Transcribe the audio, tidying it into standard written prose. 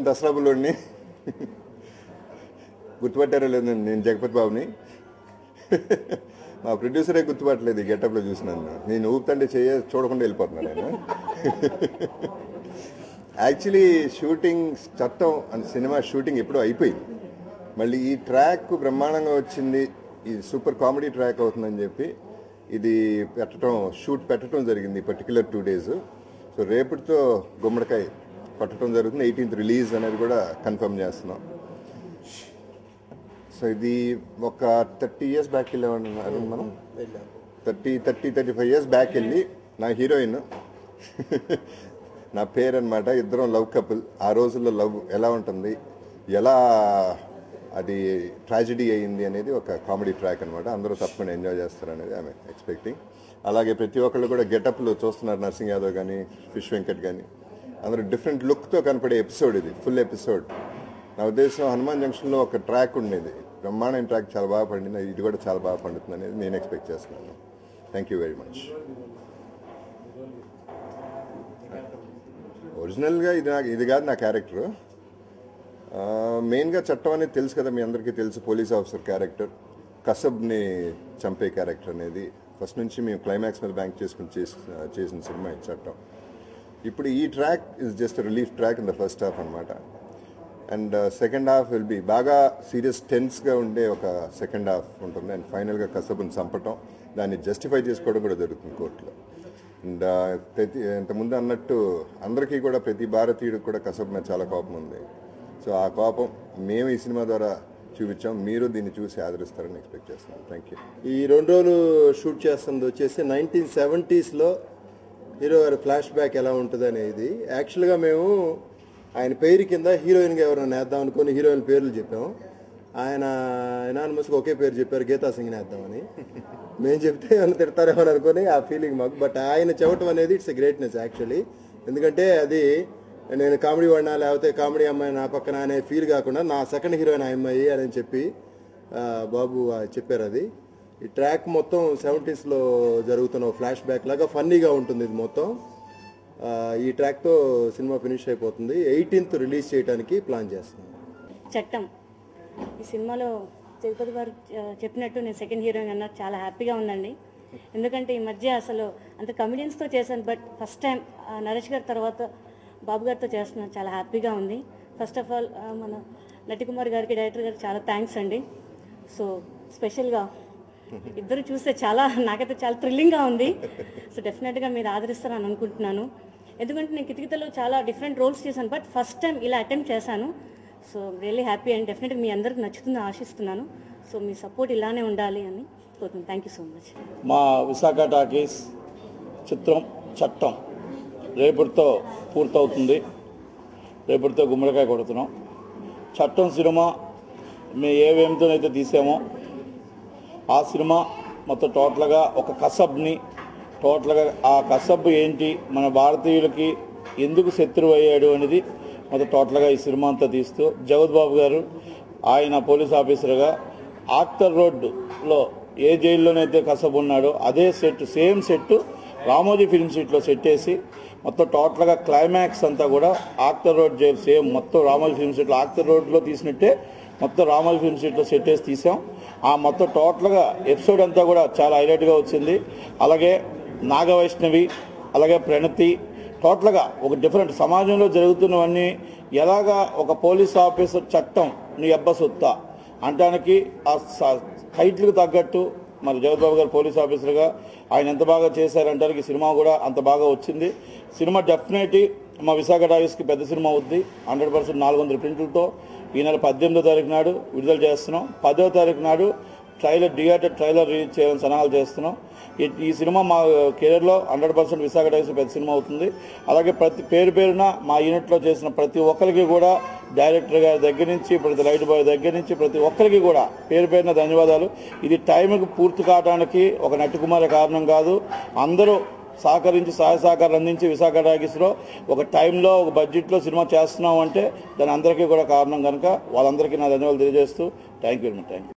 దసరా బుల్లోడిని గుర్తుపట్టారో లేదు, నేను జగపతి బాబుని. మా ప్రొడ్యూసరే గుర్తుపట్టలేదు ఈ గెటప్లో చూసినాను. నేను ఊపుతంటే చూడకుండా వెళ్ళిపోతున్నాను ఆయన. యాక్చువల్లీ షూటింగ్ చట్టం అని సినిమా షూటింగ్ ఎప్పుడూ అయిపోయింది. మళ్ళీ ఈ ట్రాక్ బ్రహ్మాండంగా వచ్చింది, ఇది సూపర్ కామెడీ ట్రాక్ అవుతుందని చెప్పి ఇది షూట్ పెట్టడం జరిగింది పర్టికులర్ 2 days. సో రేపటితో గుమ్మడికాయ పట్టడం జరుగుతుంది. 18th రిలీజ్ అనేది కూడా కన్ఫర్మ్ చేస్తున్నాం. సో ఇది ఒక 30 years బ్యాక్ వెళ్ళామన్నారు మనం. 35 years బ్యాక్ వెళ్ళి నా హీరోయిన్ నా పేరు అనమాట. ఇద్దరం లవ్ కపుల్. ఆ రోజుల్లో లవ్ ఎలా ఉంటుంది, ఎలా అది ట్రాజడీ అయ్యింది అనేది ఒక కామెడీ ట్రాక్ అనమాట. అందరూ తప్పకుండా ఎంజాయ్ చేస్తారు అనేది ఐఎమ్ ఎక్స్పెక్టింగ్. అలాగే ప్రతి ఒక్కళ్ళు కూడా గెటప్లు చూస్తున్నారు. నర్సింగ్ యాదవ్ కానీ, ఫిష్ వెంకట్ కానీ, అందరూ డిఫరెంట్ లుక్తో కనపడే ఎపిసోడ్ ఇది, ఫుల్ ఎపిసోడ్. నా ఉద్దేశం హనుమాన్ జంక్షన్లో ఒక ట్రాక్ ఉండేది, బ్రహ్మాండం ట్రాక్, చాలా బాగా పండింది. ఇది కూడా చాలా బాగా పండుతుంది అనేది నేను ఎక్స్పెక్ట్ చేస్తున్నాను. Thank you very much. ఒరిజినల్గా ఇది కాదు నా క్యారెక్టర్. మెయిన్గా చట్టం అనేది తెలుసు కదా, మీ అందరికీ తెలుసు. పోలీస్ ఆఫీసర్ క్యారెక్టర్, కసబ్ని చంపే క్యారెక్టర్ అనేది ఫస్ట్ నుంచి మేము క్లైమాక్స్ మీద బ్యాంక్ చేసుకుని చేసిన సినిమా ఈ చట్టం. ఇప్పుడు ఈ track is just relief track in the first half అనమాట. And second half will be బాగా సీరియస్ టెన్స్గా ఉండే ఒక సెకండ్ హాఫ్ ఉంటుంది. అండ్ ఫైనల్గా కసబ్ని చంపటం, దాన్ని జస్టిఫై చేసుకోవడం కూడా జరుగుతుంది కోర్టులో. అండ్ ఇంతకుముందు అన్నట్టు అందరికీ కూడా, ప్రతి భారతీయుడికి కూడా కసబ్ మీద చాలా కోపం ఉంది. సో ఆ కోపం మేము ఈ సినిమా ద్వారా చూపించాం. మీరు దీన్ని చూసి ఆదరిస్తారని ఎక్స్పెక్ట్ చేస్తున్నాం. Thank you. ఈ 2 రోజులు షూట్ చేస్తుంది వచ్చేసి 1970s హీరో గారి ఫ్లాష్ బ్యాక్ ఎలా ఉంటుంది అనేది. యాక్చువల్గా మేము ఆయన పేరు కింద హీరోయిన్గా ఎవరైనా వేద్దాం అనుకుని హీరోయిన్ పేర్లు చెప్పాము. ఆయన ఎనానిమస్గా ఒకే పేరు చెప్పారు, గీతా సింగ్ని వేద్దామని. మేము చెప్తే ఏమైనా తిడతారేమో అనుకుని ఆ ఫీలింగ్ మాకు. బట్ ఆయన చెప్పడం అనేది ఇట్స్ ఎ గ్రేట్నెస్ యాక్చువల్లీ. ఎందుకంటే అది నేను కామెడీ వాడినా లేకపోతే కామెడీ అమ్మాయి నా పక్కన అనే ఫీల్ కాకుండా నా సెకండ్ హీరోయిన్ ఆ అమ్మాయి అని చెప్పి బాబు చెప్పారు. అది ఈ ట్రాక్ మొత్తం 70s జరుగుతున్న ఫ్లాష్ బ్యాక్ లాగా ఫన్నీగా ఉంటుంది ఇది మొత్తం. ఈ ట్రాక్తో సినిమా ఫినిష్ అయిపోతుంది. 18th రిలీజ్ చేయడానికి ప్లాన్ చేస్తున్నాం. చట్టం ఈ సినిమాలో తిరుపతి గారు చెప్పినట్టు నేను సెకండ్ హీరోయిన్ అన్నారు. చాలా హ్యాపీగా ఉందండి. ఎందుకంటే ఈ మధ్య అసలు అంత కమెడియన్స్తో చేశాను, బట్ ఫస్ట్ టైం నరేష్ గారి తర్వాత బాబు గారితో చేస్తున్నాను. చాలా హ్యాపీగా ఉంది. ఫస్ట్ ఆఫ్ ఆల్ మన నటికుమార్ గారికి, డైరెక్టర్ గారికి చాలా థ్యాంక్స్ అండి. సో స్పెషల్గా ఇద్దరు చూస్తే నాకైతే చాలా థ్రిల్లింగ్గా ఉంది. సో డెఫినెట్గా మీరు ఆదరిస్తారని అనుకుంటున్నాను. ఎందుకంటే నేను కితకితలో చాలా డిఫరెంట్ రోల్స్ చేశాను, బట్ ఫస్ట్ టైం ఇలా అటెంప్ట్ చేశాను. సో రియల్లీ హ్యాపీ అండ్ డెఫినెట్గా మీ అందరికి నచ్చుతుందని ఆశిస్తున్నాను. సో మీ సపోర్ట్ ఇలానే ఉండాలి అని కోరుతున్నాను. Thank you so much. మా విశాఖ టాకీస్ చిత్రం చట్టం రేపటితో పూర్తవుతుంది. రేపటితో గుమ్మడికాయ కొడుతున్నాం. చట్టం సినిమా మేము ఏమేమితోనైతే తీసామో ఆ సినిమా మొత్తం టోటల్గా ఒక కసబ్ని టోటల్గా ఆ కసబ్ ఏంటి, మన భారతీయులకి ఎందుకు శత్రువు అయ్యాడు అనేది మొత్తం టోటల్గా ఈ సినిమా అంతా తీస్తూ జగత్ బాబు గారు ఆయన పోలీస్ ఆఫీసర్గా ఆక్టర్ రోడ్లో ఏ జైల్లోనైతే కసబ్ ఉన్నాడో అదే set, same set Ramoji film సిటీలో సెట్ వేసి మొత్తం టోటల్గా క్లైమాక్స్ అంతా కూడా ఆక్టర్ రోడ్ జైల్ సేమ్ మొత్తం రామోజీ ఫిల్మ్ సిటీలో ఆక్టర్ రోడ్లో తీసినట్టే మొత్తం రామోజీ ఫిల్మ్ సిటీలో సెట్ వేసి తీసాం. ఆ మొత్తం టోటల్గా ఎపిసోడ్ అంతా కూడా చాలా హైలైట్గా వచ్చింది. అలాగే నాగవైష్ణవి, అలాగే ప్రణతి, టోటల్గా ఒక డిఫరెంట్ సమాజంలో జరుగుతున్నవన్నీ ఎలాగా ఒక పోలీస్ ఆఫీసర్ చట్టం నీ అబ్బ సొత్తా అంటానికి ఆ టైటిల్కి తగ్గట్టు మరి జగద్బాబు గారు పోలీస్ ఆఫీసర్గా ఆయన ఎంత బాగా చేశారంటానికి సినిమా కూడా అంత బాగా వచ్చింది. సినిమా డెఫినెట్లీ మా విశాఖ టాకీస్కి పెద్ద సినిమా అవుద్ది. 100% 400 ప్రింట్లతో ఈ నెల 18వ తారీఖు నాడు విడుదల చేస్తున్నాం. 10వ తారీఖు నాడు థియేటర్ ట్రైలర్ రిలీజ్ చేయాలని సన్నాహాలు చేస్తున్నాం. ఈ సినిమా మా కెరీర్లో 100% విశాఖ టైమ్స్ పెద్ద సినిమా అవుతుంది. అలాగే ప్రతి పేరున మా యూనిట్లో చేసిన ప్రతి ఒక్కరికి కూడా డైరెక్టర్ గారి దగ్గర నుంచి ప్రతి లైట్ బాయ్ దగ్గర నుంచి ప్రతి ఒక్కరికి కూడా పేరున ధన్యవాదాలు. ఇది టైంకి పూర్తి కావడానికి ఒక నటికుమారి కారణం కాదు, అందరూ సహకరించి సహాయ సహకారాలు అందించి విశాఖ టాకీస్లో ఒక టైంలో ఒక బడ్జెట్లో సినిమా చేస్తున్నాం అంటే దాని అందరికీ కూడా కారణం కనుక వాళ్ళందరికీ నా ధన్యవాదాలు తెలియజేస్తూ థ్యాంక్ యూ.